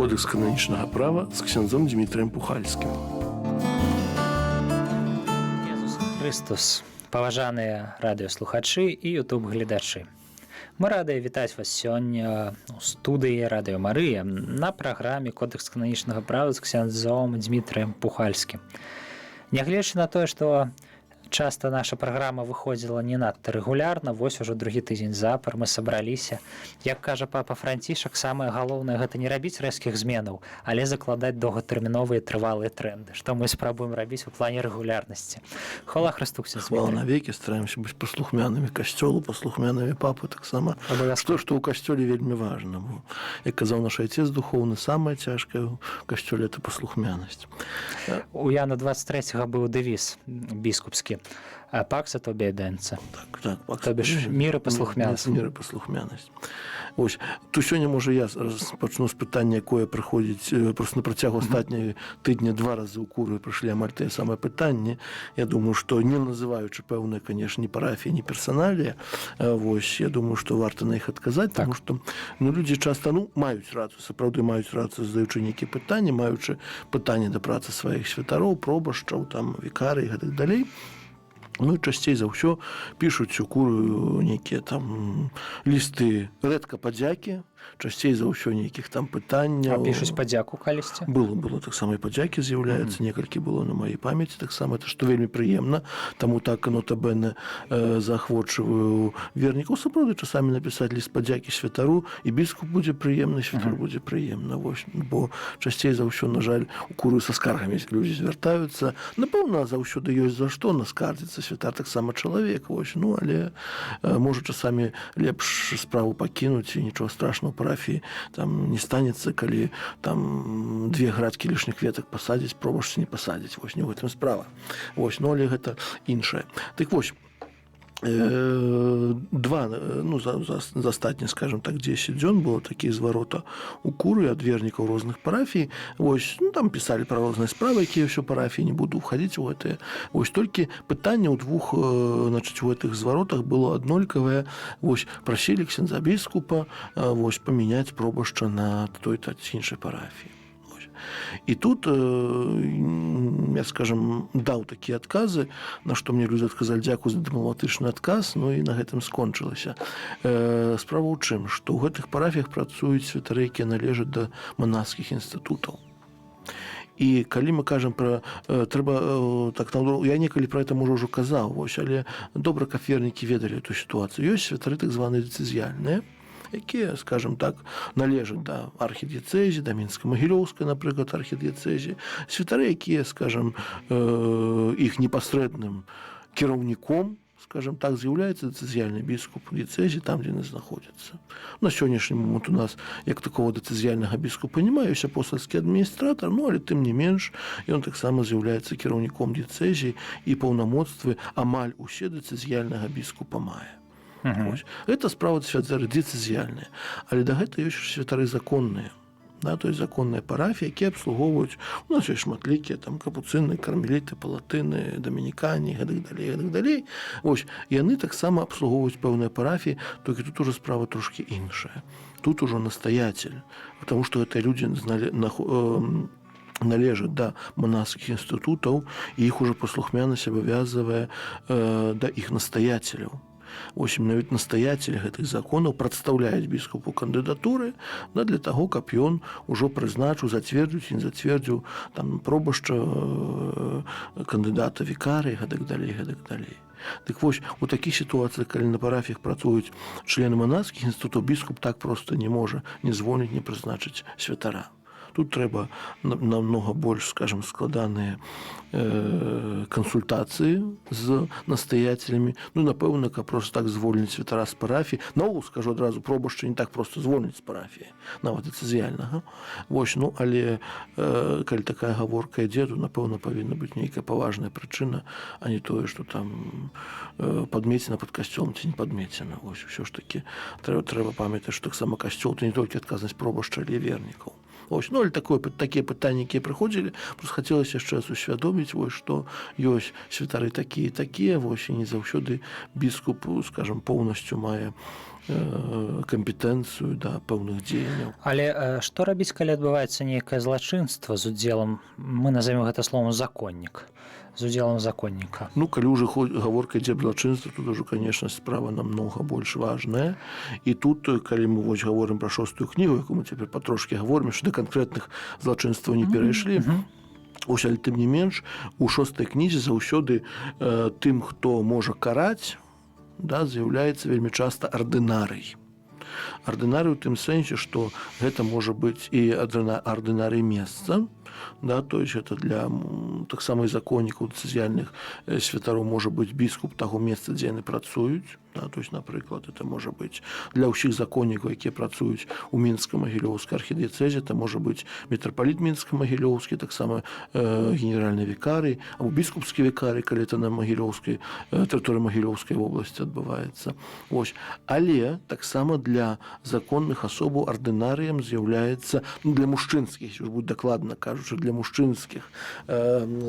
Кодекс кананічнага права з ксяндзом Дмітрыем Пухальскім. Езус Христос, паважаныя радыёслухачы і ютуб-гледачы. Мы радыя вітаць вас сёння у студыі Радыё Марыя на праграме Кодекс кананічнага права з ксяндзом Дмітрыем Пухальскім. Нягледзячы на тое, што часта наша праграма выходзіла не надта рэгулярна, вось ужо другі тыдзень запар мы сабраліся. Як кажа папа Францішак, самае галоўнае гэта не рабіць рэзкіх зменаў, але закладаць доўгатэрміновыя трывалыя трэнды, што мы спрабуем рабіць у плане рэгулярнасці. Хвала Христу, Хвала навекі, стараемся быць паслухмянымі касцёлу, паслухмянымі папы таксама. Што ў касцёле вельмі важна. Як казаў наш айцец духоўны, самае цяжкае ў касцёле это паслухмянасць. У Яна 23-го быў дэвіз біскупскі. Пакса тобі еденце. Так, то бишь мир и паслухмянасць. Мир и паслухмянасць. Ось, то сёння, можа, я пачну з пытання, якое прыходзіць просто на працягу астатняй тыдня 2 разы ў куры прыйшлі амаль тыя самыя пытанні. Я думаю, што не называючы пэўныя, канешне, ні парафіі, ні персаналія, вось, я думаю, што варта на іх адказаць, таму што людзі часта маюць рацыю, сапраўды маюць рацыю, задаючы нейкія пытанні, маючы пытанні да працы сваіх святароў, пробашчаў, там вікарый і гэтак далей. Ну, часцей за ўсё пішуць у куру нейкія там лісты, рэдка падзякі, часцей за ўсё нейкіх там пытанняў. А пішуць падзяку калісьці? Было таксама і падзякі з'яўляецца, некалькі было на маёй памяці таксама, это што вельмі прыемна, таму так нотабэне заахвочваю вернікаў сапраўды часамі напісаць ліст падзякі святару, і біскуп будзе прыемны, святар будзе прыемна, вось, бо часцей за ўсё, на жаль, у куру са скаргамі людзі звяртаюцца, напэўна, заўсёды ёсць за што наскардзіцца, святар таксама чалавек, вось, але можа часамі лепш справу пакінуць і нічога страшного парафіі там не станецца, калі там 2 градкі лішніх кветак пасадзіць, пробашцы не пасадзіць, вось, не ў гэтым справа. Вось, але гэта іншае. Так вось, за астатнія, скажем так, 10 дзён было такі зварота у куры ад вернікаў розных парафій. Вось, там пісалі пра розныя справы, якія ўсё парафіі, не буду ўхадзіць у гэтыя. Вось, толькі пытанне ў двух, значыць, у гэтых зваротах было аднолькавае. Вось, прасілі ксяндза біскупа, вось, памяняць пробашча на той ці іншай парафіі. І тут я, скажем, даў такія адказы, на што мне людзі адказалі дзякуй за дыпламатычны адказ, і на гэтым скончылася. Справа ў чым, што ў гэтых парафіях працуюць святары, якія належаць да манаскіх інстытутаў. І калі мы кажам пра трэба так, я некалі пра гэта можа ўжо казаў, вось, але добра, каб вернікі ведалі эту сітуацыю. Ёсць святары так званыя дыцэзіяльныя, якія, скажем так, належаць да архідыецэзі, да мінска-магілёўскай, напрыклад, архідыецэзі, святары, якія, скажем, іх непасрэдным кіраўніком, скажем так, з'яўляецца дыцэзіяльны біскуп дыецэзі там, дзе яны знаходзяцца. На сённяшні момант у нас як такого дыцэзіяльнага біскупа няма, ёсць апостальскі адміністратар, але тым не менш ён таксама з'яўляецца кіраўніком дыецэзі і паўнамоцтвы амаль усе дыцэзіяльнага біскупа мае. Гэта справа святары дыцэзіяльныя, але да гэта ёсць святары законныя, то есть законныя парафіі, якія абслугоўваюць, у нас ёсць шматлікія там капуцыны, кармеліты, палатыны, дамінікані, гэтак далей. Вось, яны таксама абслугоўваюць пэўныя парафіі, толькі тут ужо справа трошкі іншая. Тут ужо настаяцель, потому што гэтыя людзі належаць да манаскіх інстытутаў, і іх ужо паслухмянасць абавязвае да іх настаяцеляў. Вось, менавіта настаяцель гэтых законаў прадстаўляюць біскупу кандыдатуры для таго, каб ён ужо прызначыў, зацвердзіў ці не зацвердзіў там пробашча кандыдата вікарый, гэтак далей. Дык вось, у такіх сітуацыях, калі на парафіях працуюць члены манаскіх інстытутаў, біскуп так проста не можа не звольніць, не прызначыць святара. Тут трэба намного больш, скажем, складаныя кансультацыі з настаяцелямі. Напэўна, каб проста так звольніць святара з парафіі. Наогул, скажу адразу, пробашча не так проста звольніць з парафіі, нават дыцэзіяльнага. Вось, але калі такая гаворка ідзе, то, напэўна, павінна быць нейкая паважная прычына, а не тое, што там падмецена пад касцёлам ці не падмецена. Вось, усё ж такі трэба памятаць, што таксама касцёл, то не толькі адказнасць пробашча, але вернікаў. Ось, але такія пытанні, якія прыходзілі, просто хацелася яшчэ раз усвядоміць, што ёсць святары такія, вось, і не заўсёды біскуп, скажем, поўнасцю мае кампетэнцыю да пэўных дзеянняў. Але што рабіць, калі адбываецца нейкае злачынства з удзелам, мы назовем гэта словом законнік, з удзелам законніка? Ну, калі ўжо гаворка ідзе аб злачынстве, тут ўжо, конечно, справа намнога больш важная. І тут, калі мы вось гаворым пра 6-ю кнігу, якую мы цяпер патрошкі гаворым, яшчэ да канкрэтных злачынстваў не перайшлі, ось, але тым не менш, у 6-й кнізе заўсёды тым, хто можа караць, да, з'яўляецца вельмі часта ардынарый. Ардынарый у тым сэнсе, што гэта можа быць і ардынарый месца, да, то есть это для таксама і законнікаў дыцызіяльных святароў можа быць біскуп таго месца, дзе яны працуюць. Да, то есть, напрыклад, это можа быць для ўсіх законнікаў, якія працуюць у мінска-магілёўскай архідыяцэзе, это можа быць мітрапаліт мінска-магілёўскі, таксама генеральны викарый, або біскупскі викарый, калі это на магілёўскай тэрыторыі магілёўскай вобласці адбываецца. Ось. Але таксама для законных асобаў ардынарыем з'яўляецца, ну, для мужчынскіх, уж будь дакладна кажучы, для мужчынскіх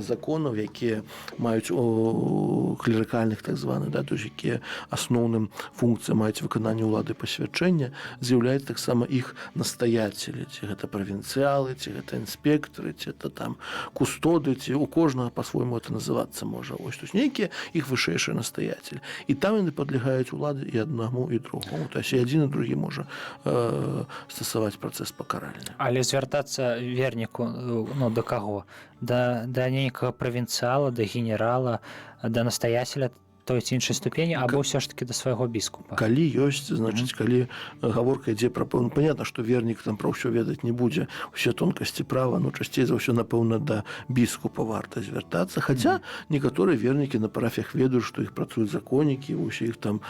законаў, якія маюць клерыкальных так званых, да, то есть якія асноўным функцыям маюць выкананне ўлады пасвячэння, з'яўляецца таксама іх настаяцелі, ці гэта правінцыялы, ці гэта інспектары, ці это там кустоды, ці у кожнага па-свойму это называцца можа. Ось, то есть нейкія іх вышэйшыя настаяцелі. І там яны падлягаюць уладзе і аднаму, і другому. То есть і адзін, і другі можа стасаваць працэс пакаральны. Але звяртацца верніку, ну, да каго? Да нейкага правінцыяла, да генерала, да настаяцеля той ці іншай ступені, або ўсё ж таки да свайго біскупа? Калі ёсць, значыць, калі гаворка ідзе пра пэўна, понятно, што вернік там пра ўсё ведаць не будзе, усе тонкасці права, ну, часцей за ўсё, напэўна, да біскупа варта звяртацца, хаця некаторыя вернікі на парафіях ведаюць, што іх працуюць законнікі, усе іх там,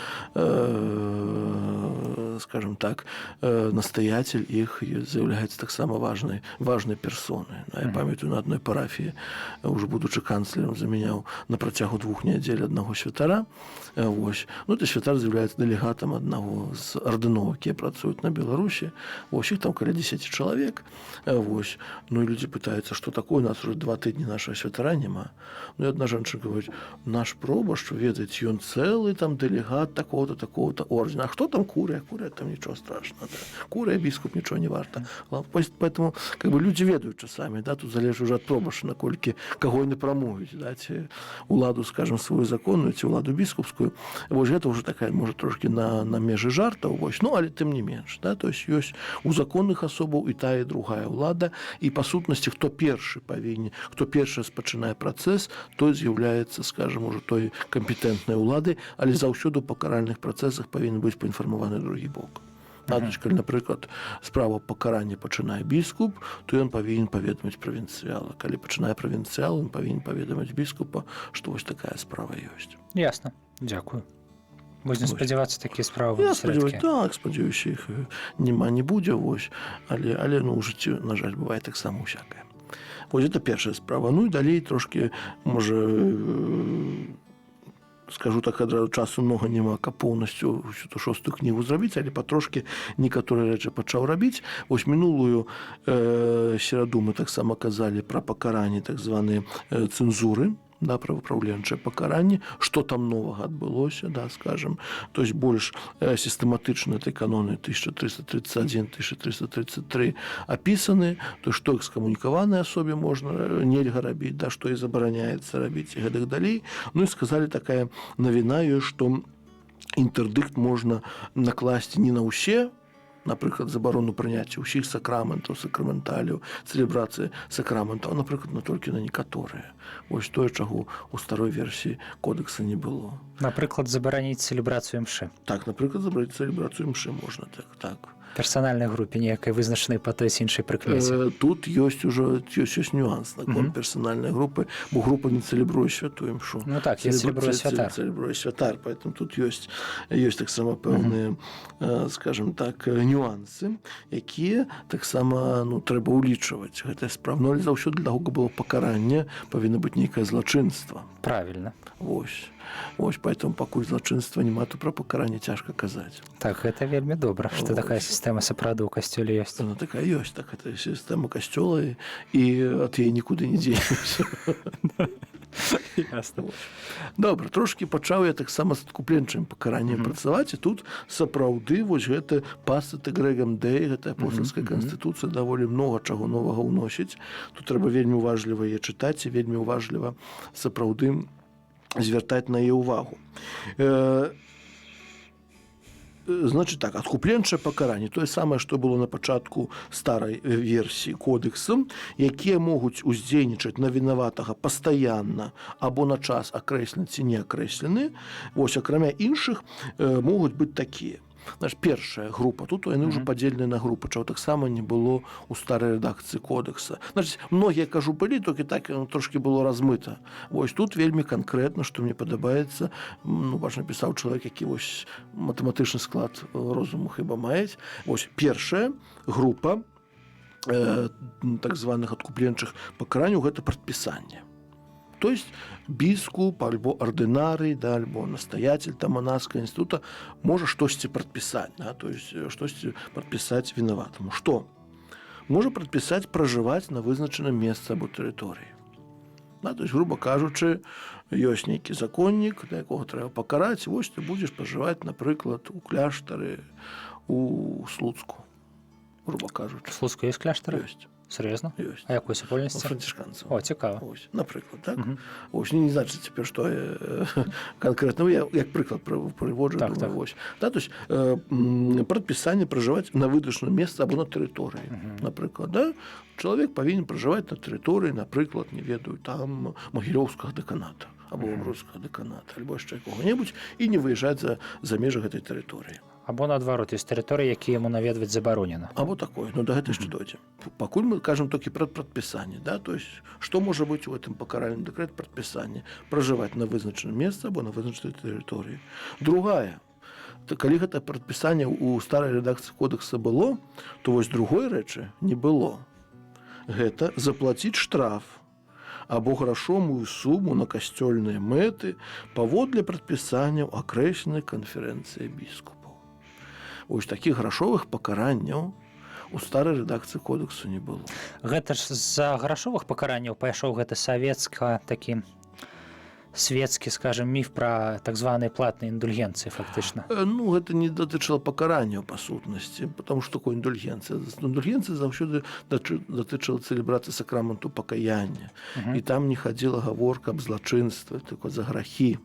скажем так, настаяцель іх з'яўляецца таксама важнай персонай. Я памятаю, на адной парафіі, уже будучы канцлерам, замяняў на працягу 2 нядзель аднаго святара. Ось. Ну, ты святар з'яўляецца дэлегатам аднаго з ардыноў, якія працуюць на Беларусі. Ось, іх там каля 10 чалавек. Ось. Ну, і людзі пытаюцца, што такое, у нас уже 2 тыдні нашага святара няма. Ну, і адна жанчына говорить, наш пробашч, ведаеце, ён цэлы там дэлегат такого-то, такого-то ордена. А хто там куря? Куря там нічого страшного. Да. Куря, біскуп, нічого не варта. Поэтому, как бы, люди ведаюць часамі, да, тут залежыць уже ад пробашча, наколькі каго яны прамовяць, да, ці уладу, скажем, сваю законную, ці уладу біскупскую. Вось гэта ўжо такая, можа, трошкі на межы жартаў, вось. Ну, але тым не менш, да, то есть ёсць у законных асобаў і тая, і другая ўлада, і па сутнасці, хто першы павінен, хто першы распачынае працэс, той з'яўляецца, скажем, ужо той кампетэнтнай улады, але заўсёды ў пакаральных працэсах павінен быць паінфармаваны другі бок. Калі, напрыклад, справа пакарання пачынае біскуп, то ён павінен паведаміць правінцыяла. Калі пачынае правінцыял, ён павінен паведаміць біскупа, што вось такая справа ёсць. Ясна. Дзякую. Будзем спадзявацца, такія справы будуць рэдкія. Так, спадзяюся, іх няма не будзе, вось. Але, ну, у жыцці, на жаль, бывае таксама усякае. Вось гэта першая справа. Ну і далей трошкі, можа, скажу так, адразу часу многа няма, каб поўнасцю ўсю ту 6-ю кнігу зрабіць, але патрошкі некаторыя рэчы пачаў рабіць. Вось мінулую сераду мы таксама казалі пра пакаранне так званыя цэнзуры, да, правапраўленчае пакаранне, што там новага адбылося, да, скажем, то есть больш сістэматычна этой каноны 1331-1333 апісаны, то што экскамунікаванай асобе можна нельга рабіць, да, што і забараняецца рабіць і гэтак далей. Ну і сказалі такая навіна ёсць, што інтэрдыкт можна накласці не на ўсе, напрыклад, забарону прыняцця ўсіх сакраментаў, сакраменталіў, цэлебрацыі сакраментаў, напрыклад, толькі на некаторыя. Вось тое, чаго ў старой версіі кодекса не было. Напрыклад, забараніць цэлебрацыю імшы. Так, напрыклад, забараніць цэлебрацыю імшы можна, так. Персанальнай групе некай вызначанай па той ці іншай прыкмеце. Тут ёсць ужо нюанс наконт персанальнай групы, бо група не цэлебруе святую імшу. Ну так, я цэлебруе святар. Цэлебруе святар, поэтому тут ёсць таксама пэўныя, скажем так, нюансы, якія таксама, ну, трэба ўлічваць. Гэта справа, але заўсёды для таго, каб было пакаранне, павінна быць нейкае злачынства. Правільна. Вось, поэтому пакуль злачынства няма, то пра пакаранне цяжка казаць. Так, гэта вельмі добра, што такая сістэма сапраўды ў касцёле ёсць. Ну, такая ёсць, так, гэта сістэма касцёла, і ад яе нікуды не дзенешся. Ясно. Добра, трошкі пачаў я таксама з адкупленчым пакараннем працаваць, і тут сапраўды вось гэты пасат Грэгам Дэй, гэтая апостальская канстытуцыя даволі многа чаго новага ўносіць. Тут трэба вельмі уважліва яе чытаць і вельмі уважліва сапраўды звяртаць на яе ўвагу. Значит так, адкупленчае пакаранне, тое самае, што было на пачатку старай версіі кодэкса, якія могуць уздзейнічаць на вінаватага пастаянна або на час акрэслены ці не акрэслены, вось акрамя іншых могуць быць такія. Значит, першая група, тут яны ўжо падзелены на групы, чаго таксама не было ў старай рэдакцыі кодекса. Значит, многія, кажу, былі, толькі так трошкі было размыта. Вось тут вельмі канкрэтна, што мне падабаецца, бачна, пісаў чалавек, які вось матэматычны склад розуму хіба маюць. Вось першая група так званых адкупленчых пакаранняў гэта прадпісанне. То есть біскуп, альбо ардынарый, да, альбо настоятель там монаскага інстытута можа штосьці прадпісаць, да, то есть штосьці прадпісаць вінаватаму. Што? Можа прадпісаць пражываць на вызначаным месцы або тэрыторыі. Да, то есть, грубо кажучы, ёсць нейкі законнік, да якога трэба пакараць, вось ты будзеш пражываць, напрыклад, у кляштары у Слуцку, грубо кажучы. В Слуцку ёсць кляштары? Ёсць. Серьезно? Ёсць. А якой супольнасці? Францішканцаў. О, цікава. Ось, напрыклад, так? Ось, не значыць цяпер, што канкрэтна, я як прыклад прыводжу, так, так. Ось. Да, то есть, прадпісанне пражываць на выдачным месцы або на тэрыторыі. Напрыклад, да? Чалавек павінен пражываць на тэрыторыі, напрыклад, не ведаю, там Магілёўскага дэканата, або Бродскага дэканата, альбо яшчэ якога-небудзь, і не выязджаць за межы гэтай тэрыторыі. Або наадварот, ёсць тэрыторыі, якія яму наведваць забаронена. Або такое, ну да гэта яшчэ дойдзем. Пакуль мы кажам толькі пра прадпісанне, да, то есть што можа быць у гэтым пакаральным дэкрэт прадпісанне? Пражываць на вызначаным месцы або на вызначанай тэрыторыі. Другая, калі гэта прадпісанне ў старай рэдакцыі кодекса было, то вось другой рэчы не было. Гэта заплаціць штраф або грашовую суму на касцёльныя мэты паводле прадпісанняў акрэсленай канферэнцыі біскупаў. Ось такіх грашовых пакаранняў у старай рэдакцыі кодексу не было. Гэта ж з-за грашовых пакаранняў пайшоў гэты такі светскі, скажем, міф пра так званыя платныя індульгенцыі, фактычна. Ну, гэта не датычыла пакаранняў па сутнасці, потому што такое індульгенцыя. Індульгенцыя заўсёды датычыла цэлебрацыі сакраменту пакаяння. І там не хадзіла гаворка аб злачынстве, толькі за грахі.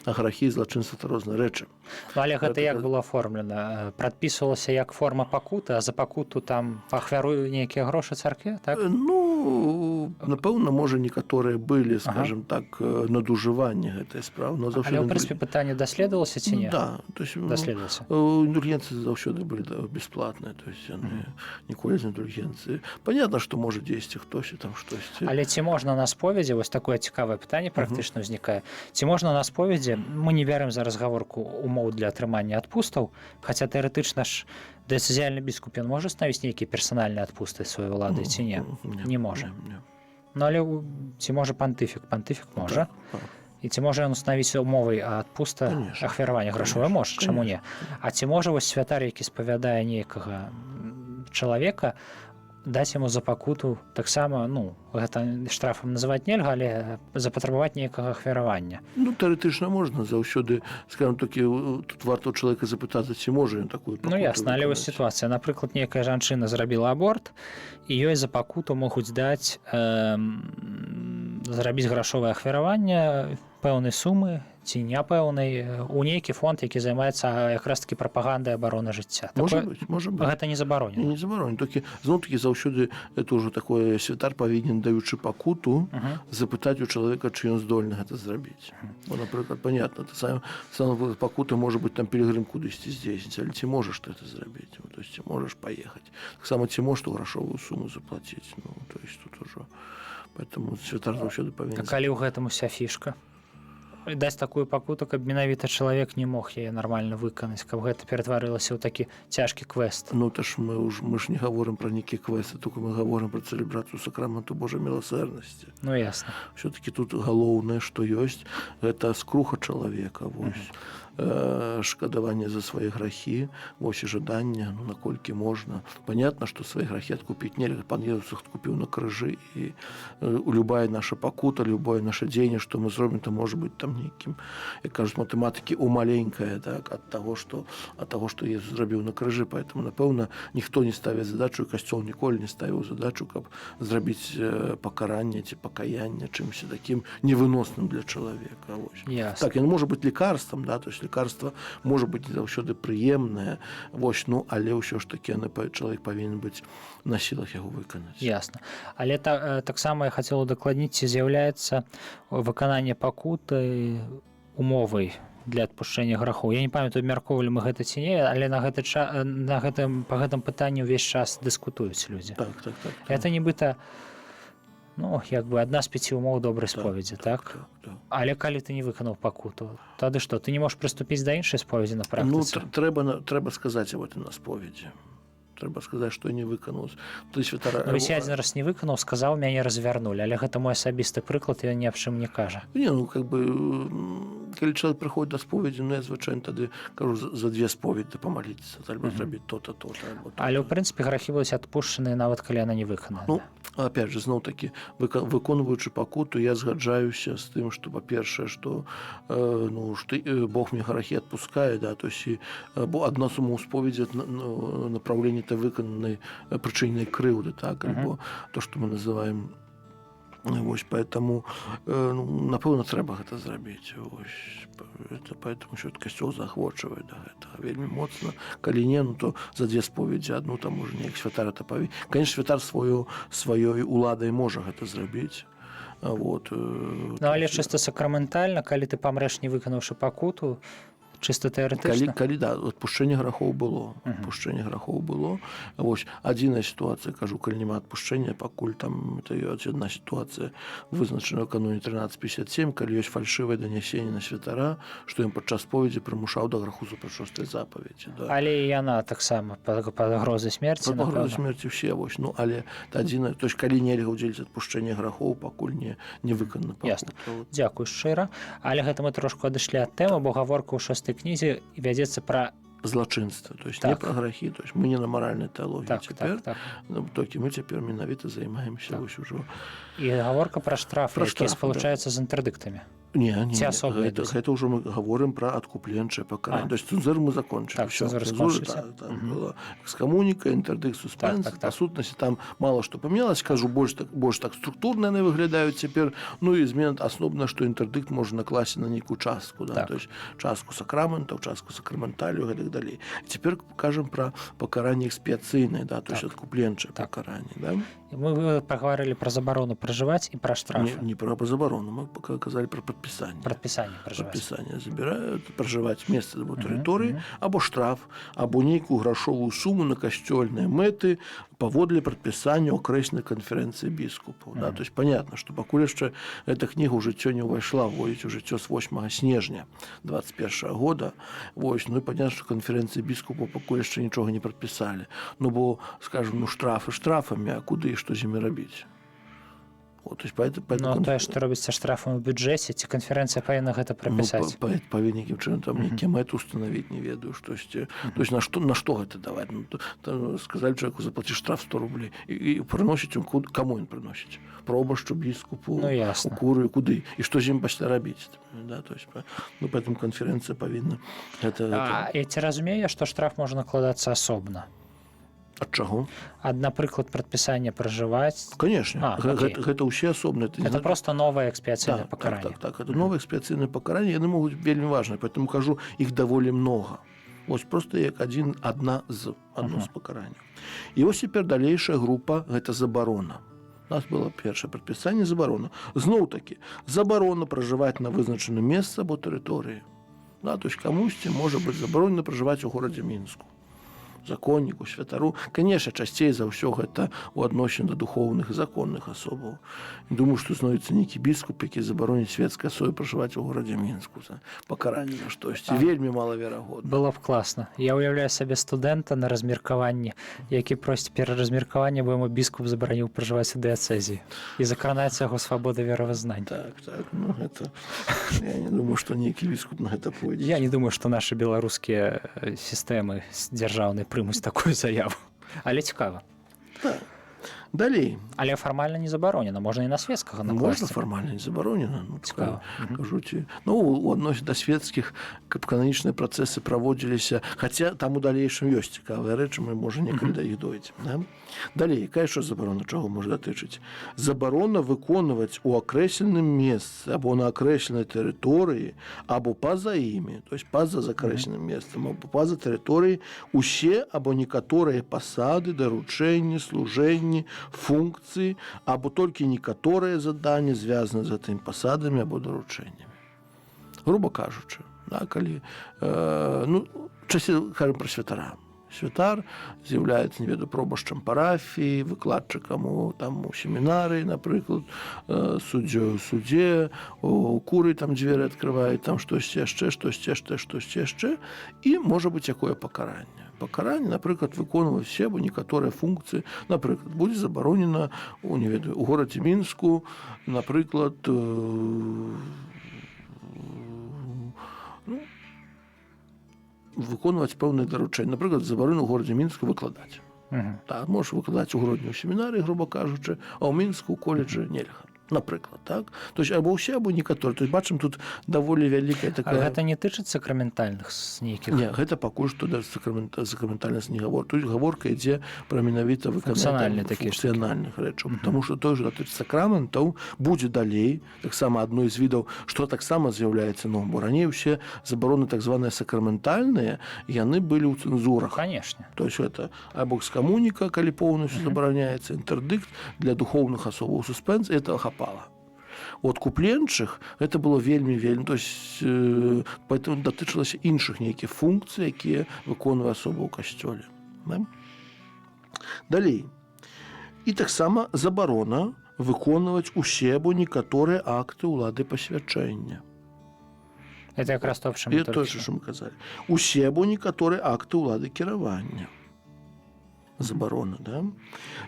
А грахі і злачынства – это розныя рэчы. Ну, але гэта як было аформлена? Прадпісвалася як форма пакуты, а за пакуту там ахвярую нейкія грошы царкве, так? Ну, напэўна, можа, некаторыя былі, скажем так, надужыванне гэтай справы. Але, ў прынцыпе, пытанне даследавалася ці не? Да. Даследавалася. Індульгенцыі заўсёды былі бясплатныя, то есть яны ніколі з індульгенцыі. Понятно, што можа дзесьці хтось і там штосьці. Але ці можна на споведзі, вось такое цікавае пытанне практычна ўзнікае, ці можна на споведзі, мы не бярем зараз гаворку умоў для атрымання адпустаў, хаця тэарэтычна ж дыяцэзіяльны біскуп ён можа ставіць нейкія персанальныя адпусты сваёй улады ці не? Не можа. Ну але ці можа пантыфік? Пантыфік можа. І ці можа ён установіць умовай адпуста ахвяравання грашовае? Можа, чаму не? А ці можа вось святар, які спавядае нейкага чалавека, даць яму за пакуту таксама, ну, гэта штрафам называць нельга, але запатрабаваць нейкага ахвяравання. Ну, тэарэтычна можна заўсёды, скажем, толькі тут варта ў чалавека запытацца, ці можа ён такую пакуту. Ну, ясна, але вось сітуацыя. Напрыклад, нейкая жанчына зрабіла аборт, і ёй за пакуту могуць даць зрабіць грашовае ахвяраванне пэўнай сумы ці няпэўнай у нейкі фонд, які займаецца якраз такі прапагандай абароны жыцця. Можа быць. Гэта не забаронена. Не забаронена, толькі зноў-такі заўсёды это ўжо такое святар павінен, даючы пакуту, запытаць у чалавека, чи ён здольны гэта зрабіць. Бо, напрыклад, понятно, сам пакута можа быць там пілігрым кудысьці здзейсніць, але ці можаш ты гэта зрабіць? То есть ці можаш паехаць. Таксама ці можаш ту грашовую суму заплаціць. Ну, то есть тут ужо. Поэтому святар заўсёды павінен. А калі ў гэтым уся фішка? Даць такую пакуту, каб менавіта чалавек не мог яе нармальна выканаць, каб гэта ператварылася ў такі цяжкі квест. Ну, то ж мы ж не гаворым пра нейкія квесты, толькі мы гаворым пра цэлебрацыю сакраменту Божай міласэрнасці. Ну, ясна. Все-таки тут галоўнае, што ёсць, гэта скруха чалавека. Вось. шкадаванне за свае грахі, вось і жаданне, ну, наколькі можна. Понятно, што свае грахі адкупіць нельга, пан Езус іх адкупіў на крыжы, і любая наша пакута, любое наше дзеянне, што мы зробім, то можа быць там нейкім, як кажуць матэматыкі, умаленькае, так, ад таго, што Езус зрабіў на крыжы. Поэтому, напэўна, ніхто не ставіць задачу, і касцёл ніколі не ставіў задачу, каб зрабіць пакаранне ці пакаянне чымся такім невыносным для чалавека. Так, ён можа быць лекарствам, да, то есть лекарства можа быць не заўсёды прыемнае, вось, ну, але ўсё ж такі чалавек павінен быць на сілах яго выканаць. Ясна. Але таксама я хацела удакладніць, ці з'яўляецца выкананне пакуты умовай для адпушчэння грахоў. Я не памятаю, абмяркоўвалі мы гэта ці не, але па гэтым пытанні ўвесь час дыскутуюць людзі. Так. Это нібыта, ну, як бы адна з 5 умоў добрай споведзі, так? Але калі ты не выканаў пакуту, тады што, ты не можаш прыступіць да іншай споведзі на практыцы? Ну, трэба сказаць аб этом на споведзі. Трэба сказаць, што не выкануў. Вось я адзін раз не выканаў, сказаў, мяне развярнулі, але гэта мой асабісты прыклад, ён ні аб чым не кажа. Не, ну, как бы, калі чалавек прыходзіць да споведзі, ну, я звычайна тады кажу за 2 споведзі памаліцца, альбо зрабіць то-то, то-то. Але, ў прынцыпе, грахі будуць адпушчаныя, нават калі яна не выканана. Ну, опять же, зноў-такі, выконваючы пакуту, я згаджаюся з тым, што, па-першае, што Бог мне грахі адпускае, да, то есть, бо адна з умоў споведзі направленне выкананай прычыннай крыўды, так, альбо то, што мы называем. Вось, поэтому, напэўна, трэба гэта зрабіць. Поэтому що касцёл заахвочвае да гэтага вельмі моцна. Калі не, ну, то за 2 споведзі адну там можа неяк святар это павінен. Конечно, святар сваёй уладай можа гэта зрабіць. Вот. Ну, але чыста сакраментальна, калі ты памрэш, не выканаўшы пакуту, чыста тэарэтычна? Калі, да, адпушчэнне грахоў было. Адпушчэнне грахоў было. Вось, адзіная сітуацыя, кажу, калі няма адпушчэння, пакуль там ёсць адна сітуацыя, вызначана ў каноне 1357, калі ёсць фальшывае данясенне на святара, што ён падчас споведзі прымушаў да граху супраць 6-й запаведзі. Да. Але і яна таксама пад пагрозай смерці, напэўна. Пад пагрозай смерці ўсе, вось. Ну, але адзіна, то есть, калі нельга ўдзеліць адпушчэння грахоў, пакуль не выканана пакута. Ясна. Дзякуй шчыра. Але гэта мы трошку адышлі ад тэмы, бо гаворка ў 6-й кнізе вядзецца пра злачынства, то есть, не пра грахі, то есть, мы не на маральнай тэалогіі цяпер, толькі мы цяпер менавіта займаемся вось ужо. І гаворка пра штрафы, якія спалучаюцца з інтэрдыктамі. Не, гэта ўжо мы гаворым пра адкупленчае пакаранне. То есть, цэнзуру мы закончылі. Цэнзура скончылася. Была экскамуніка, інтэрдыкт, суспенс. Па сутнасці там мала што памянялася, кажу, больш так структурна яны выглядаюць цяпер. Ну і змена асноўна, што інтэрдыкт можна накласці на нейкую частку, да, то есть, частку сакраментаў, частку сакраменталю, гэтак далей. Цяпер кажам пра пакаранне экспіяцыйнае, да, то есть, адкупленчае пакаранне, да? Мы пагаварылі пра забарону пражываць і пра штрафы. Не пра забарону, мы казалі пра прадпісанне. Прадпісанне забіраюць, пражываць месца або тэрыторыі, або штраф, або нейкую грашовую суму на касцёльныя мэты паводле прадпісання акрэсленай канферэнцыі біскупаў. Да? То есть, понятно, што пакуль яшчэ эта кніга ў жыццё не ўвайшла, увойдзе ў жыццё з 8 снежня 21 года. Вось, ну і понятно, што канферэнцыі біскупаў пакуль яшчэ нічога не прадпісалі. Ну бо, скажем, ну штрафы штрафамі, а куды што з імі рабіць? Вот, тое, што робіцца штрафам у бюджэце, ці канферэнцыя павінна гэта прапісаць? Павінен нейкім чынам там нейкія мэты устанавіць, не ведаю, штосьці. То есть, на што гэта даваць? Сказалі чалавеку, заплаці штраф 100 рублей. І прыносіць, каму ён прыносіць? Пробашчу, біскупу, у курыю, куды? І што з ім пасля рабіць? Поэтому канферэнцыя павінна... Я ці разумею, што штраф можа накладацца асобна? Ад чаго? Ад, напрыклад, прадпісання пражываць? Конечно. Гэта ўсе асобныя. Это просто новае экспіяцыйнае пакаранне. Так. Это новае экспіяцыйнае пакаранне. Яны могуць вельмі важныя. Поэтому кажу, іх даволі многа. Вось просто як адно з пакаранняў. І вось цяпер далейшая група – гэта забарона. У нас было першае прадпісанне забарона. Зноў-такі, забарона пражываць на вызначаным месцы або тэрыторыі. То есть камусьці можа быць забаронена пражываць у горадзе Мінску. законніку, святару. Канешне, часцей за ўсё гэта ў адносін да духоўных і законных асобаў. Думаю, што знойдзецца нейкі біскуп, які забароніць свецкай асобе пражываць у горадзе Мінску за пакаранне за штосьці. Вельмі малаверагодна. Было б класна. Я ўяўляю сабе студэнта на размеркаванні, які просіць пераразмеркавання, бо яму біскуп забараніў пражываць у дыяцэзіі. І закранаецца яго свабода веравызнання. Так, ну гэта... Я не думаю, што нейкі біскуп на гэта пойдзе. Я не думаю, што нашы беларускія сістэмы дзяржаўныя прымуць такую заяву. Але цікава. Так. Далей. Але фармальна не забаронена, можна і на свецкага накласці. Можна фармальна не забаронена. Цікава. Кажуць, у адносін да свецкіх, каб кананічныя працэсы праводзіліся, хаця там у далейшым ёсць цікавыя рэчы, мы можа некалі да іх дойдзем. Да? Далей, якая яшчэ забарона, чаго можа датычыць? Забарона выконваць у акрэсленым месцы або на акрэсленай тэрыторыі, або па-за імі, то есть па-за закрэсленым месцам, або па-за тэрыторыі усе або некаторыя пасады, даручэнні, служэнні, функцыі, або толькі некаторыя заданні звязаны з гэтымі пасадамі або даручэннямі. Груба кажучы, да, калі часцей кажам пра святара. Святар з'яўляецца, не ведаю, пробашчам парафіі, выкладчыкам у семінарыі, напрыклад, суддзёй у судзе, у куры там дзверы адкрываюць, там штосьці яшчэ, і можа быць якое пакаранне. Пакаранне, напрыклад, выконваць все або некаторыя функцыі. Напрыклад, будзе забаронена у горадзе Мінску, напрыклад, выконваць пэўныя даручэнні. Напрыклад, забаронена ў горадзе Мінску выкладаць. Так, можаш выкладаць у Гродні ў семінарыі, груба кажучы, а ў Мінску ў каледжы нельга. Напрыклад, так? То есть або ўсе, або некаторыя. То есть бачым, тут даволі вялікая такая... А гэта не тычыцца сакраментальных нейкіх? Не, гэта пакуль што да сакраментальнасць не гаворка. Тут гаворка ідзе пра менавіта функцыянальных рэчаў. Таму што той жа датычыць сакраментаў будзе далей, таксама адной з відаў, што таксама з'яўляецца новым. Бо раней усе забароны так званыя сакраментальныя, яны былі ў цэнзурах. Канешне. То есть гэта або экскамуніка, калі поўнасцю забараняецца, інтэрдыкт для духоўных асобаў суспенс, это хапала. От купленчых гэта было вельмі, то есть поэтому датычылася іншых нейкіх функцый, якія выконвае асоба ў касцёле. Да? Далей. І таксама забарона выконваць усе або некаторыя акты ўлады пасвячэння. Это якраз то, і тое, што мы казалі. Усе або некаторыя акты ўлады кіравання. Забарона, да?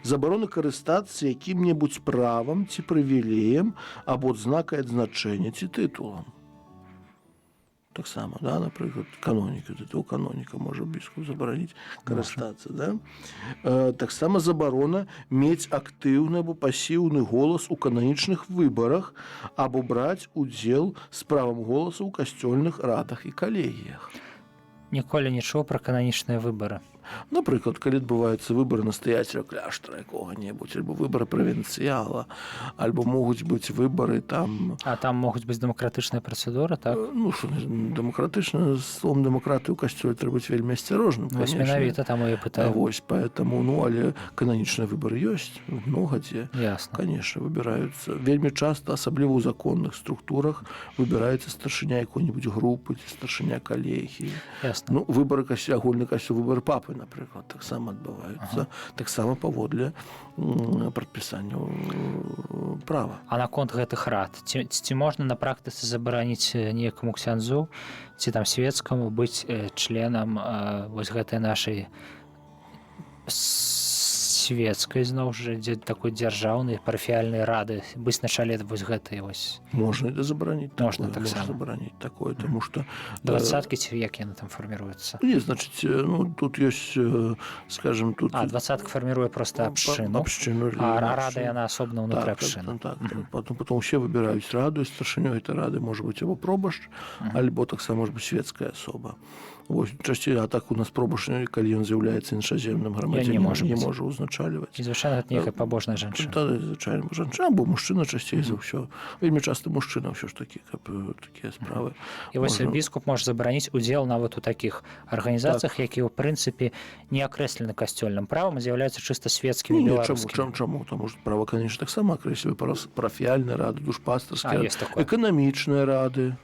Забарона карыстацца якім-небудзь правам ці прывілеем або адзнакай адзначэння ці тытулам. Таксама, да, напрыклад, каноніка, тытул каноніка можа біскуп забараніць карыстацца, да? Таксама забарона мець актыўны або пасіўны голас у кананічных выбарах або браць удзел з правам голасу ў касцёльных радах і калегіях. Ніколі не чуў пра кананічныя выбары. Напрыклад, калі адбываюцца выбары настаяцеля кляштара якога-небудзь, альбо выбары правінцыяла, альбо могуць быць выбары там... А там могуць быць дэмакратычныя працэдуры, так? Ну, што дэмакратычна, словом дэмакратыі ў касцёле трэба быць вельмі асцярожным, конечно. Вось менавіта там я пытаю. Вось, поэтому, але кананічныя выбары ёсць, многа дзе. Ясна. Конечно, выбіраюцца. Вельмі часта, асабліва ў законных структурах, выбіраецца старшыня якой-небудзь групы, ці старшыня калегіі. Ясна. Ну, выбары касцёла, агульны касцёл, выбары папы, напрыклад, таксама адбываюцца, таксама паводле прадпісанняў права. А наконт гэтых рад, ці можна на практыцы забараніць некаму ксяндзу, ці там свецкаму быць членам вось гэтай нашай свецкай, зноў жа, такой дзяржаўнай парафіяльнай рады, быць на чале вось гэтай вось? Можна і забараніць такое. Можна таксама забараніць такое, таму што... Двадцаткі ці як яны там фарміруюцца? Не, значыць, ну, тут ёсць, скажем, тут... А, двадцатка фарміруе проста абшчыну, а рада яна асобна ўнутры абшчыны. Так. Потом усе выбіраюць раду, і старшынёй гэтай рады можа быць або пробашч, альбо таксама можа быць свецкая асоба. Вось, часцей, а так у нас пробашч, калі ён з'яўляецца іншаземным грамадзянінам, не можа ўзначальваць. І звычайна гэта нейкая пабожная жанчына. Тады, звычайна, жанчына, або мужчына часцей за ўсё. Вельмі часта мужчына ўсё ж такі, каб такія справы. І вось біскуп можа забараніць удзел нават у такіх арганізацыях, якія, ў прынцыпе, не акрэслены касцёльным правам, а з'яўляюцца чыста свецкімі беларускімі. Чаму? Таму што права, канешне, таксама акрэслівае парафіяльныя рады, душпастарскія, эканамічныя рады.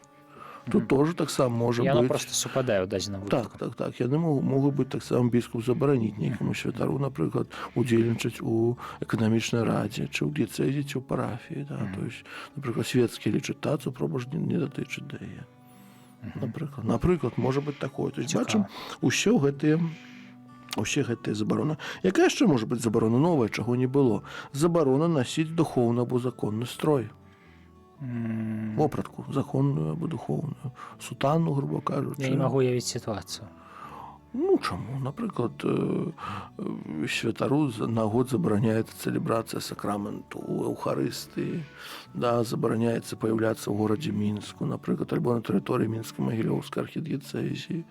тут тоже таксама можа Яно быць просто супадае ў дадзеным выпадку. так яны могуць быць таксама біскуп забараніць нейкаму святару, напрыклад, удзельнічаць у эканамічнай радзе ці ў дыяцэзе ці ў парафіі, да? То есть, напрыклад, свецкі лічаць тацу, пробач не датычыць да яе. Напрыклад, можа быць такое. То есть, бачым, усе гэтыя забароны. Якая яшчэ можа быць забарона новая, чаго не было? Забарона насіць духоўны або законны строй. Вопратку, законную або духоўную. Сутанну, грубо кажучы. Я не магу уявіць сітуацыю. Ну, чаму? Напрыклад, святару на год забараняецца цэлебрацыя сакраменту, эўхарыстыі, да, забараняецца паяўляцца ў горадзе Мінску, напрыклад, альбо на тэрыторыі Мінска-Магілёўскай архідыяцэзіі.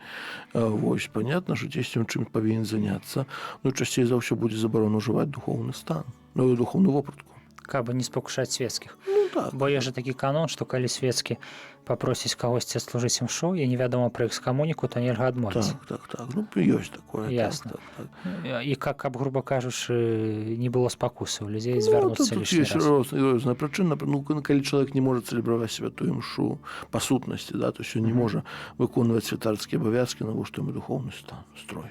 Вось, понятна, што дзесьці чым павінен заняцца, ну, часцей за ўсё будзе забарона ўжываць духоўны стан, ну, і духоўную вопратку. Каб не спакушаць свецкіх. Ну, так. Бо є ж такі канон, што калі свецкі папросіць кагосьці адслужыць імшу і невядома пра экскамуніку, то нельга адмовіць. Так. Ну, ёсць такое. Ясна. Так. І каб, груба кажучы, не было спакусы ў людзей звярнуцца лішні раз. Розная прычына. Ну, калі чалавек не можа цэлебраваць святую імшу па сутнасці, да, то ён не можа выконваць святарскія абавязкі, навошта яму духоўны стан, строй.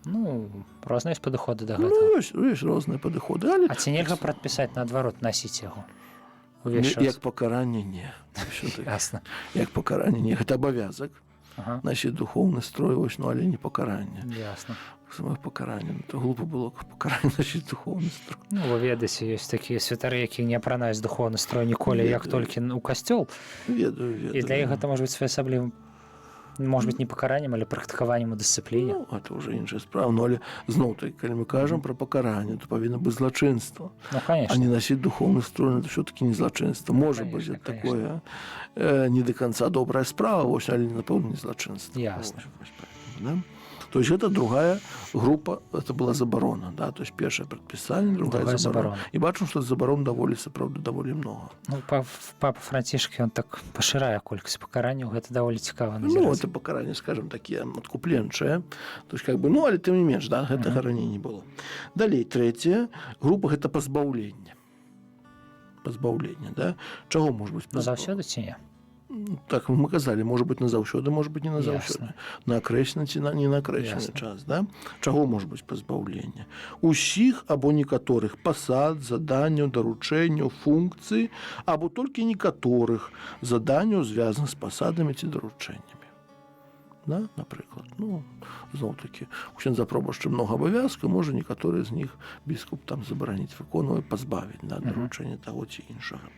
Ну, розныя ж падыходы да Ну, гэтага. ёсць розныя падыходы. Але... А ці нельга прадпісаць наадварот насіць яго? Як пакаранне не. Ясна. Як пакаранне не. Гэта абавязак. Насіць духоўны строй, вось, ну, але не пакаранне. Ясна. Самое пакаранне. То глупа было пакаранне насіць духоўны строй. Ну, вы ведаеце, ёсць такія святары, якія не апранаюць духоўны строй ніколі, як толькі ў касцёл. Ведаю. І для іх гэта можа быць своеасаблівым, может быть, не пакараннем, але практыкаваннем у дысцыпліне. Ну, это уже іншая справа. Ну, але зноў-таки, калі мы кажам пра пакаранне, то павінна быць злачынства. Ну, конечно. А не насіць духоўны строй, это ўсё-таки не злачынства. Можа быць такое не до конца добрая справа, вось, але, напэўна, не злачынства. Ясна. Да? То есть это другая группа, это была забарона, да, то есть первое предписание, другая забарона. И бачим, что заборон довольно много. Ну, папа Францішк, он так пашырае колькасць пакаранняў, гэта даволі цікава назіраць. Ну, это пакаранне, скажем, такие откупленчыя, то есть как бы, ну, але тым не менш, да, гэтага раней не было. Далей, третья группа, гэта пазбаўленне. Пазбаўленне, да? Чаго можа быць пазбаўленне? Заўсёды ці не? Так мы казалі, можа быць назаўсёды, можа быць не назаўсёды. На акрэслены ці не на акрэслены час, да? Чаго можа быць пазбаўленне? Усіх або некаторых пасад, заданняў, даручэнняў, функцый, або толькі некаторых заданняў, звязаных з пасадамі ці даручэннямі. Да? Напрыклад, ну, зноў-такі, у ксяндза пробашча многа абавязкаў, можа некаторыя з них біскуп там забараніць выконваць, пазбавіць, да, даручэння таго ці іншага.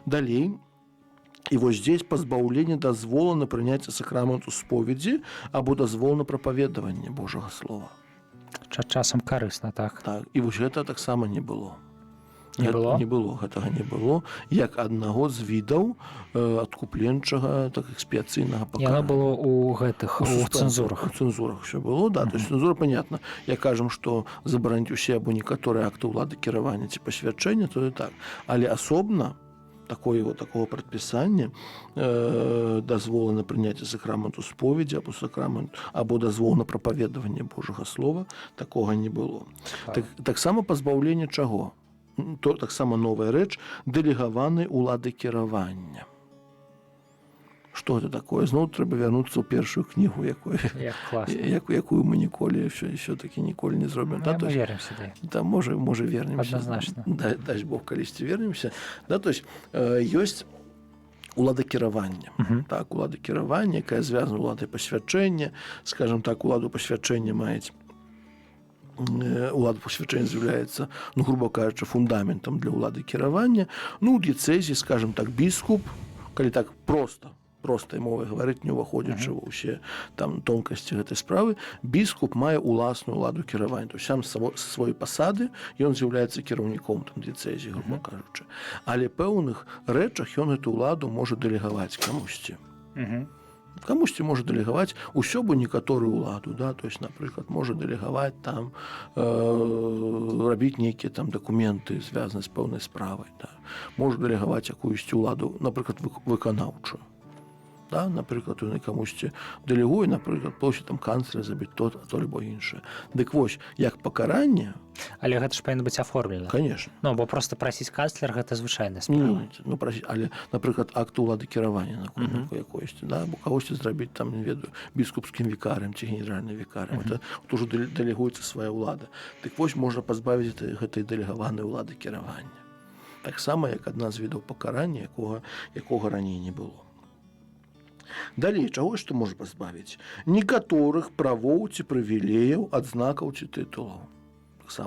Далей, і вось здесь пазбаўленне дазволу на прыняцце сакраменту споведзі або дазвол на прапаведаванне Божага слова. Часам карысна, так. Так, і вось гэта таксама не было. Не было? Не было, гэтага не было, як аднаго з відаў адкупленчага, так, экспіяцыйнага пакарання. Яно было ў гэтых, у цэнзурах. У цэнзурах все было, да, то есть цэнзура, понятно, як кажам, што забараніць усе або некаторыя акты ўлады кіравання ці пасвячэння, то і так. Але асобна такого прадпісання дазволу на прыняцце сакраменту споведзі або дазвол на прапаведаванне Божага слова, такога не было. Таксама пазбаўленне чаго? То таксама новая рэч, дэлегаванай улады кіравання. Што гэта такое? Зноў трэба вярнуцца ў першую кнігу, якую мы ніколі ўсё-такі ніколі не зробім. Мы вернемся да. Да, можа вернемся. Адназначна. Дай Бог, калісьці вернемся. Да, то есть ёсць улада кіравання. Так, улада кіравання, якая звязана уладай пасвячэння, скажем так, уладу пасвячэння маець улада пасвячэння з'яўляецца, ну, грубо кажучы, фундаментам для улады кіравання. Ну, у дыяцэзі, скажем так, біскуп, калі так простай мовай гаварыць, не ўваходзячы ва ўсе там тонкасці гэтай справы, біскуп мае уласную уладу кіравання. То есть сам свой пасады ён з'яўляецца кіраўніком там дыяцэзі, грубо кажучы. Але пэўных рэчах ён эту уладу можа дэлегаваць камусьці. Камусьці можа дэлегаваць усё бо некаторую уладу, да, то есть, напрыклад, можа дэлегаваць там рабіць нейкія там дакументы, звязаныя з пэўнай справай, да. Можа дэлегаваць якуюсьці уладу, напрыклад, выканаўчую. Да? Напрыклад, ён камусьці дэлегуе, напрыклад, просіць там канцлера забіць то альбо іншае. Дык вось, як пакаранне, Але гэта ж павінна быць аформлена. конечно. Ну, бо проста прасіць канцлер гэта звычайная справа. Ну, прасіць, але, напрыклад, акт улады кіравання на якосьці, да? Або кагосьці зрабіць там, не ведаю, біскупскім вікарым ці генеральным вікарым. Это ўжо дэлегуецца свая ўлада. Дык вось можна пазбавіць гэтай дэлегаванай улады кіравання. Таксама, як адна з відаў пакарання, якога раней не было. Далей, чаго што можа пазбавіць? Некаторых правоў ці прывілеяў, адзнакаў ці тытулаў.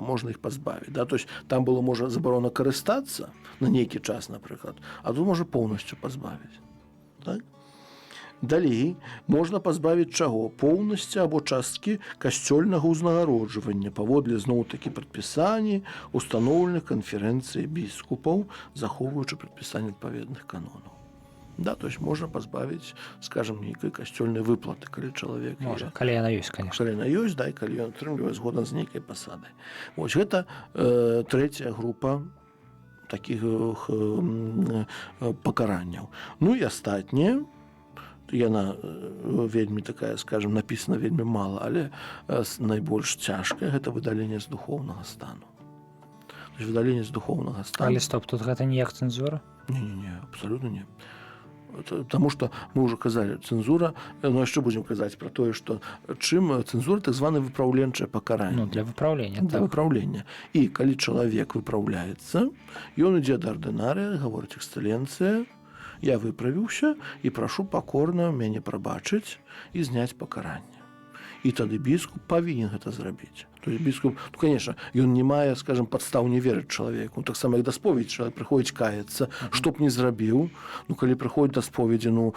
Можна іх пазбавіць. Да? То есть, там было можа забарона карыстацца на нейкі час, напрыклад, а тут можа поўнасцю пазбавіць. Так? Далей можна пазбавіць чаго? Поўнасці або часткі касцёльнага ўзнагароджвання паводле зноў-такі прадпісані устаноўленых канферэнцыі біскупаў, захоўваючы прадпісанне адпаведных канонаў. Да, то есть можна пазбавіць, скажем, нейкай касцёльнай выплаты, калі чалавек... Можа, калі яна ёсць, конечно. Калі яна ёсць, да, і калі ён атрымлівае згодна з нейкай пасадай. Вось гэта трэцяя група такіх пакаранняў. Ну і астатняе, яна вельмі такая, скажем, напісана вельмі мала, але найбольш цяжкая, гэта выдаленне з духоўнага стану. То есть выдаленне з духоўнага стану... Але стоп, тут гэта не як цэнзура? Не, абсолютно не. Потому что мы уже казали, цензура, ну яшчэ будем казаць про тое, что чым цензура так званое выпраўленчае пакаранне. Ну, для выпраўлення. Для выпраўлення. І калі чалавек выпраўляецца, ён ідзе да ардынарыя, гаворыць эксцэленцыя, я выправіўся і прашу пакорна мяне прабачыць і зняць пакаранне. І тады біскуп павінен гэта зрабіць. То есть біскуп, ну, конечно, ён не мае, скажем, падстаў не верыць чалавеку. Так само, як да споведзі чалавек прыходзіць каяцца, што б не зрабіў, ну, калі прыходзіць да споведзі, ну,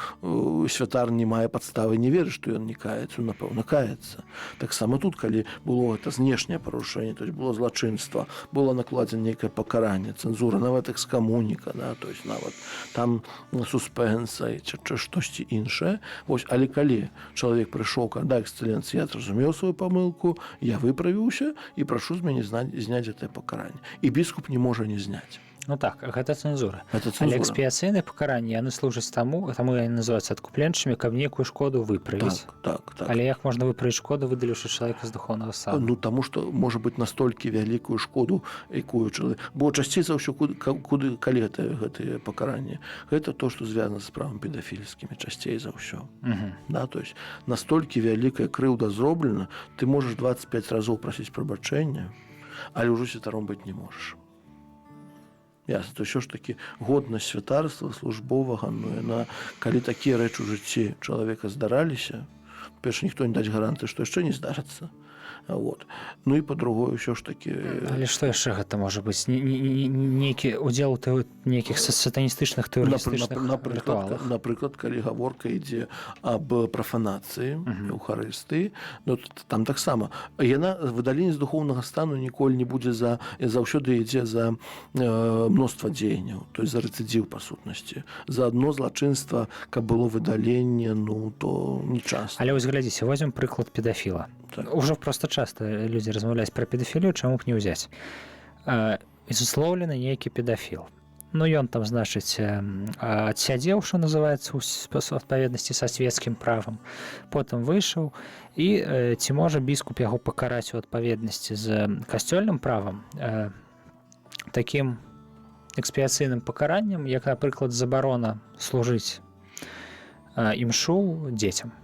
святар не мае падставы не верыць, што ён не каецца, напэўна, каецца. Так само тут, калі было гэта знешняе парушэнне, то есть было злачынства, было накладзена нейкае пакаранне, цэнзура, нават экскамуніка, да, то есть нават там суспенса ці штосьці іншае. Вось, але калі чалавек прыйшоў, да, эксцэленцыя, я зразумеў сваю памылку, я выправіў і прашу з мяне зняць гэтае пакаранне. І біскуп не можа не зняць. Ну так, гэта цэнзура. Гэта цэнзура. Але экспіяцыйныя пакаранні, яны служаць таму яны называюцца адкупленчымі, каб некую шкоду выправіць. Так. Але як можна выправіць шкоду, выдаліўшы чалавека з духоўнага стану? Ну, таму што можа быць настолькі вялікую шкоду, якую чалавек... Бо часцей за ўсё, калі гэтае пакаранне, гэта то, што звязана з справамі педафільскімі, часцей за ўсё. Да, то есть настолькі вялікая крыўда зроблена, ты можаш 25 разоў прасіць прабачэння, але ўжо святаром быць не можаш. Ясна, то ўсё ж такі годнасць святарства службовага, ну, яна, калі такія рэчы ў жыцці чалавека здараліся, перш ніхто не даць гарантыі, што яшчэ не здарыцца. Вот. Ну і па-другое, ўсё ж такі... Але што яшчэ гэта можа быць? Нейкі удзел у нейкіх сатаністычных тэрарыстычных рытуалах? Напрыклад, калі гаворка ідзе аб прафанацыі, еўхарыстыі, ну, там таксама. Яна, выдаленне з духоўнага стану ніколі не будзе заўсёды ідзе за мноства дзеянняў, то есть за рэцыдзіў, па сутнасці. За адно злачынства, каб было выдаленне, ну, то не часта. Але вось глядзіце, возьмем прыклад педафіла. Ужо проста часта людзі размаўляюць пра педафілію, чаму б не ўзяць. Зуслоўлены нейкі педафіл. Ну, ён там, значыць, адсядзеў, што называецца, у адпаведнасці са свецкім правам. Потым выйшаў, і ці можа біскуп яго пакараць у адпаведнасці з касцёльным правам такім экспіяцыйным пакараннем, як, напрыклад, забарона служыць імшу дзецям.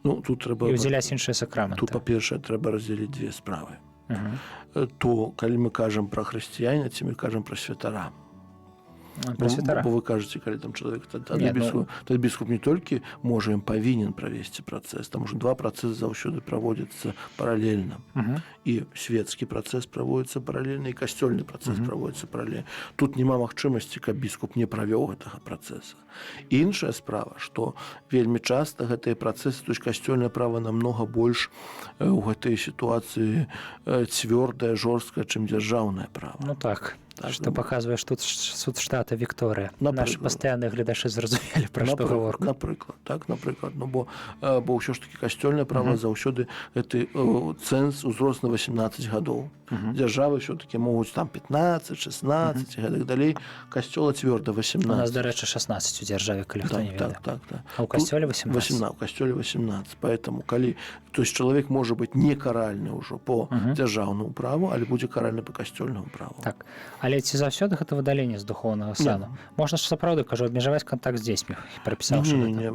Ну, тут трэба... І ўдзяляць іншыя сакраменты. Тут, па-першае, трэба раздзяліць две справы. То, калі мы кажам пра хрысціяніна, ці мы кажам пра святара. Бо вы кажаце, калі там чалавек, тады біскуп не толькі можа, ім павінен правесці працэс, таму што два працэсы заўсёды праводзяцца паралельна. І свецкі працэс праводзіцца паралельна, і касцёльны працэс праводзіцца паралельна. Тут няма магчымасці, каб біскуп не правёў гэтага працэса. Іншая справа, што вельмі часта гэтыя працэсы, то есть касцёльнае права намнога больш у гэтай сітуацыі цвёрдае, жорсткае, чым дзяржаўнае права. Ну так. Так, Што паказвае тут суд штата Вікторыя. Нашы Напрыклад. пастаянныя гледачы зразумелі, пра што гаворка. Напрыклад, ну, бо ўсё ж таки касцёльнае права заўсёды гэты цэнз узрост на 18 гадоў. Дзяржавы ўсё-таки могуць там 15, 16 гэтак далей. Касцёла цвёрда 18. У нас, дарэчы, 16 у дзяржаве, калі хто не ведае. Так. А ў касцёле 18? У касцёле 18. Поэтому, калі... То есть чалавек можа быць не каральны ўжо по дзяржаўнаму праву, але будзе каральны по касцёльнаму праву. Так. Але ці заўсёды гэта выдаленне з духоўнага сану? Можна ж сапраўды, кажу, абмежаваць кантакт з дзецьмі, прапісаўшы гэта.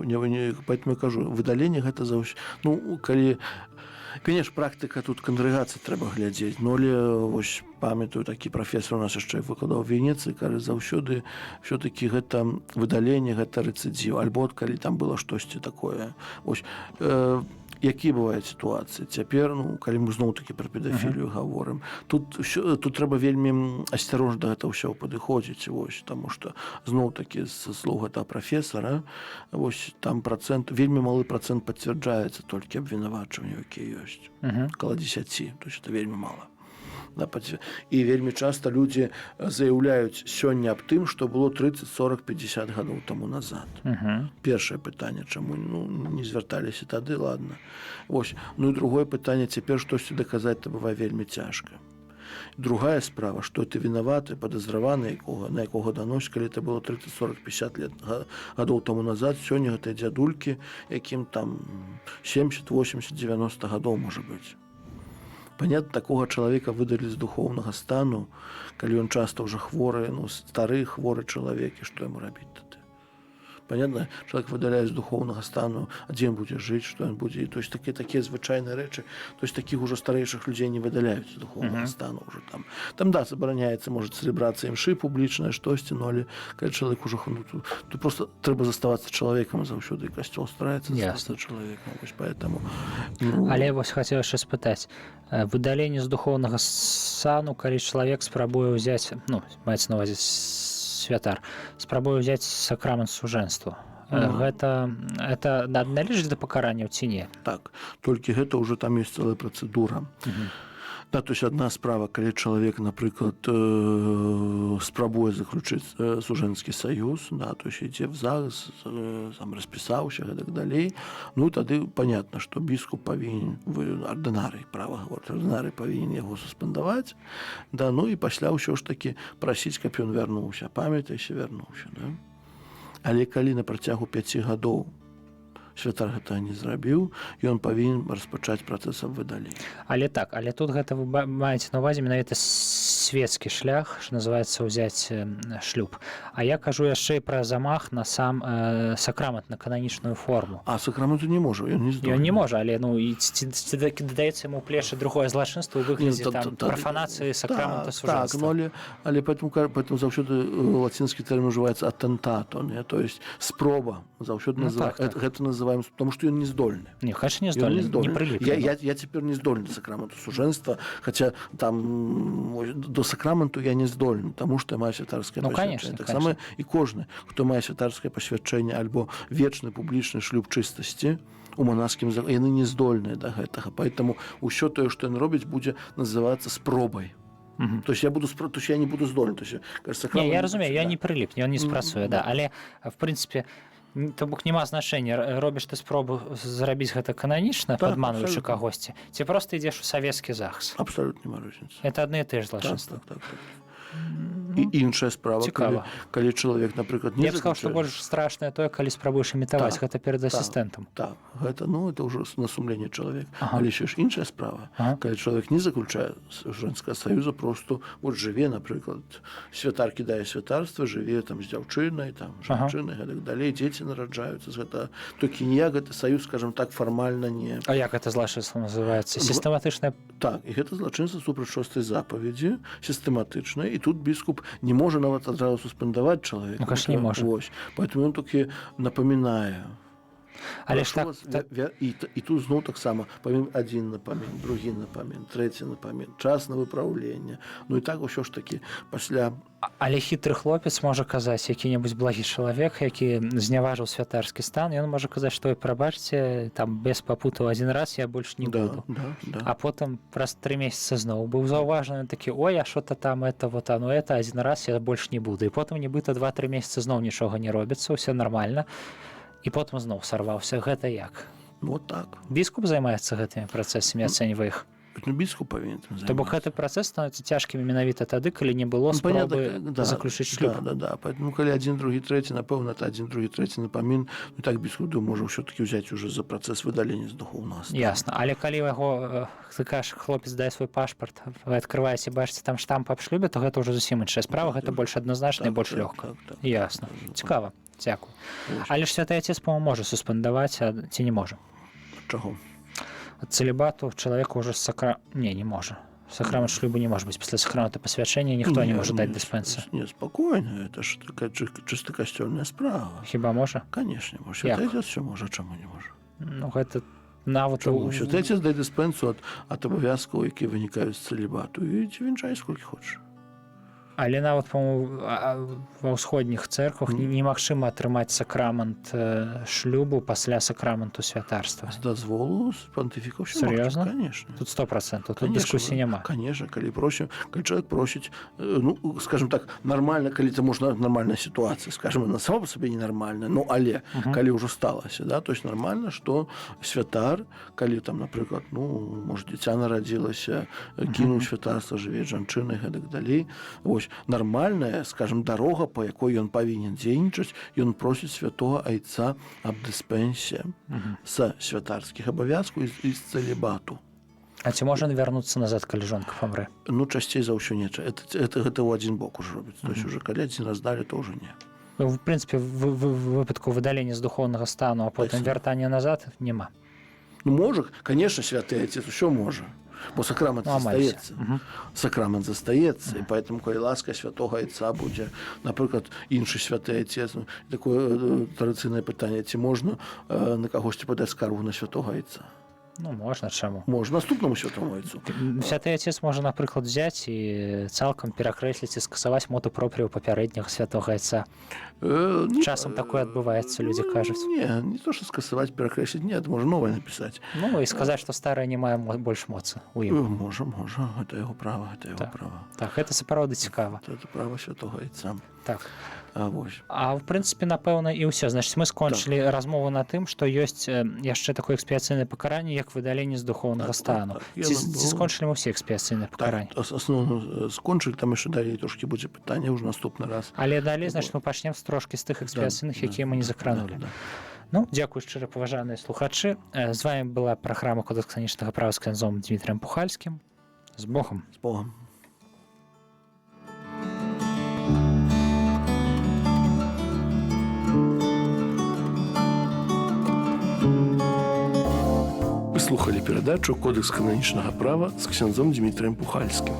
Поэтому я кажу, выдаленне гэта заўсёды... Ну, калі... Конечно, практыка тут кангрэгацыі трэба глядзець, но вось памятаю, такі прафесор у нас яшчэ выкладаў в Венецыі, кажа, заўсёды ўсё-таки гэта выдаленне, гэта рэцыдзіў, альбо калі там было штосьці такое. Вось, якія бываюць сітуацыі цяпер, ну, калі мы зноў-такі пра педафілію гаворым, тут трэба вельмі асцярожна да гэта ўсё падыходзіць, вось, таму што зноў-такі з слоў гэтага прафесара, вось там вельмі малы працэнт пацвярджаецца толькі абвінавачванняў, якія ёсць, каля 10, то есть это вельмі мала. І вельмі часта людзі заяўляюць сёння аб тым, што было 30, 40, 50 гадоў таму назад. Першае пытанне, чаму не звярталіся тады, ладно. Вось. Ну і другое пытанне, цяпер штосьці даказаць, то бывае вельмі цяжка. Другая справа, што ты вінаваты, падазраваны, на якога даносіць, калі это было 30, 40, 50 гадоў таму назад, сёння гэтыя дзядулькі, якім там 70, 80, 90 гадоў можа быць. Понятно, такого чалавека выдалі з духоўнага стану, калі ён часта ўжо хворы, ну, стары хворы чалавек, і што яму рабіць тады? Понятно, чалавек выдаляе з духоўнага стану, а дзе ён будзе жыць, што ён будзе... То есть такія звычайныя рэчы, то есть такіх ужо старэйшых людзей не выдаляюць з духоўнага стану ўжо там. Там, да, забараняецца, можа, цэлебрацыя імшы публічная, штосьці, но але калі чалавек ужо... Тут просто трэба заставацца чалавекам заўсёды, і касцёл стараецца заставацца чалавекам. Вось поэтому... Але вось хацеў яшчэ спытаць, выдаленне з духоўнага сану, калі чалавек спрабуе ўзяць, ну, маецца на ўвазе святар, спрабуе ўзяць сакрамент сужэнства. Гэта належыць да пакаранняў ці не? Так, толькі гэта ўжо там ёсць цэлая працэдура. Да, то есть одна справа, калі чалавек, напрыклад, спрабуе заключыць сужэнскі саюз, да, то есть ідзе в ЗАГС, сам распісаўся, гэтак далей, ну, тады понятно, што біскуп павінен, ардынарый, права гаворыць, ардынарый павінен яго суспендаваць, да, ну, і пасля ўсё ж такі прасіць, каб ён вярнуўся, памятайся, вярнуўся, да. Але калі на працягу 5 гадоў святар гэтага не зрабіў, ён павінен распачаць працэс аб выдаленні. Але так, але тут гэта вы маеце на ўвазе менавіта свецкі шлях, што называецца ўзяць шлюб. А я кажу яшчэ і пра замах на сам сакрамент, на кананічную форму. А сакраменту не можа, ён не здольны. Ён не можа, але ну і ці дадаецца яму ў плечы другое злачынства ў выглядзе там прафанацыі сакрамента сужэнства. Так, ну але поэтому заўсёды лацінскі тэрмін ужываецца аттентато, то есть спроба, заўсёды гэта называем, потому что ён не здольны. Не, конечно, не здольны, не прыліпны. Я цяпер не здольны да сакраменту сужэнства, хаця там до сакраменту я не здольны, таму што я маю святарскае пасвячэнне. Так само і кожны, хто мае святарскае пасвячэнне альбо вечны публічны шлюб чыстасці у манаскім, яны не здольныя да гэтага. Поэтому ўсё тое, што ён робіць, будзе называцца спробай. То есть я не буду здольны. Не, я разумею, я не прыліпне, ён не спрацуе, да, але в прынцыпе то бок няма значэння, робіш ты спробу зрабіць гэта кананічна, падмануючы кагосьці, ці проста ідзеш у савецкі ЗАГС? Абсалютна няма розніцы. Это адны і тыя ж злачынствы. Так. І іншая справа, калі чалавек, напрыклад, не... Я б сказаў, што больш страшнае тое, калі спрабуеш імітаваць гэта перад асістэнтам. Так, гэта ўжо на сумленне чалавека. Але яшчэ ж іншая справа, калі чалавек не заключае сужэнскага саюза, просто вот жыве, напрыклад, святар кідае святарства, жыве там з дзяўчынай, там жанчынай, гэтак далей, дзеці нараджаюцца з гэтага. Толькі ніяк гэты саюз, скажам так, фармальна не... А як гэта злачынства называецца? Сістэматычнае? Так, і гэта злачынства супраць 6-й запаведзі, сістэматычнае, і тут біскуп не можа нават адразу суспендаваць чалавека. Ну, конечно, не можа. Поэтому ён толькі напамінае Але ж Прошу так, вас, і тут зноў таксама памін адзін напамін, другі напамін, трэці напамін, час на выпраўленне. Ну і так усё ж такі пасля. але хітры хлопец можа казаць, які-небудзь благі чалавек, які зняважыў святарскі стан, ён можа казаць, што прабачце, там без папутаў адзін раз я больш не буду. А потым праз 3 месяцы зноў быў заўважаны такі: ой, а что-то там это вот оно это адзін раз я больш не буду. І потым нібыта 2-3 месяцы зноў нічога не робіцца, ўсё нармальна. І потым зноў сарваўся. Гэта як? Вот так. Біскуп займаецца гэтымі працэсамі, ацэньвае іх. Біскуп павінен займацца. То бок гэты працэс становіцца цяжкімі менавіта тады, калі не было спробы заключыць шлюб. Да. Поэтому калі адзін, другі, трэці, напэўна, это адзін, другі, трэці напамін, ну так біскуп можа ўсё-такі ўзяць уже за працэс выдалення з духоўнага стану. Ясна. Але калі яго, ты кажаш, хлопец дае свой пашпарт, вы адкрываеце, бачыце там штамп аб шлюбе, то гэта ўжо зусім іншая справа, гэта больш адназначна і больш лёгка. Ясна. Цікава. Дзякуй. Але ж святы Отец, по-моему, можа суспендаваць, ці не можа? Чаго? Ад цэлібату чалавека ўжо не можа. Сакрамент шлюбу не можа быць. Пасля сакрамента пасвячэння ніхто не можа даць дыспенсію. Не, спакойна, это ж такая чыста касцёльная справа. Хіба можа? Канешне, можа. Святы Отец всё можа, чаму не можа? Ну, гэта нават... Святы Отец дае дыспенсію ад абавязкаў, якія вынікаюць з цэлібату, і ці вянчай сколькі хочаш. Але нават, по-моему, ва ўсходніх цэрквах немагчыма атрымаць сакрамент шлюбу пасля сакраменту святарства. З дазволу пантыфікаў ўсё можа. Серьёзна? Конечно. Тут 100%. Тут дыскусіі няма. Конечно, калі чалавек просіць, ну, скажем так, нармальна, калі це можна нармальная сітуацыя, скажем, на сама па сабе ненармальная, ну, але калі ўжо сталася, да, то есть нармальна, што святар, калі там, напрыклад, ну, можа, дзіця нарадзілася, кінуў святарства, жыве жанчынай, гэтак далей. Вось, нармальная, скажем, дарога, па якой ён павінен дзейнічаць, ён просіць святого Айца аб дыспенсе з святарскіх абавязкаў і з цэлібату. А ці можа вярнуцца назад, калі жонка памрэ? Ну, часцей за ўсё не. Гэта ў адзін бок ужо робіць. То есть уже калі адзін раз далі, то ўжо не. В прынцыпе, в выпадку выдалення з духоўнага стану, а потым вяртання назад няма. Ну, можа, конечно, святы Отец усё можа. Бо сакрамент застаецца. Сакрамент застаецца, і поэтому, калі ласка святого Айца будзе, напрыклад, іншы святы Отец, такое традыцыйнае пытанне, ці можна на кагосьці падаць скаргу на святого Айца? Ну, можна, чаму? Можна, наступнаму святому Айцу. Святы Отец можа, напрыклад, взяць і цалкам перакрэсліць і скасаваць моту пропрыў папярэдняга святога Айца. Часам такое адбываецца, людзі кажуць. Не то, што скасаваць, перакрэсліць, не, можа новае напісаць. Ну, і сказаць, што старае не мае больш моцы ў ім. Можа, гэта яго права, Так, гэта сапраўды цікава. Гэта права святого Айца. Так. Вось. А в прынцыпе, напэўна, і ўсё. Значыць, мы скончылі размову на тым, што ёсць яшчэ такое экспіяцыйнае пакаранне, як выдаленне з духоўнага стану. Ці скончылі мы ўсе экспіяцыйныя пакаранні? Асноўна скончылі, там яшчэ далей трошкі будзе пытанне ўжо наступны раз. Але далей, значыць, мы пачнем трошкі з тых экспіяцыйных, якія мы не закранулі. Ну, дзякуй шчыра, паважаныя слухачы. З вами была праграма Кодекс кананічнага права з князём Дмітрыем Пухальскім. З Богом. З Богом. Слухали перадачу «Кодекс кананічнага права» з ксяндзом Дмітрыем Пухальскім.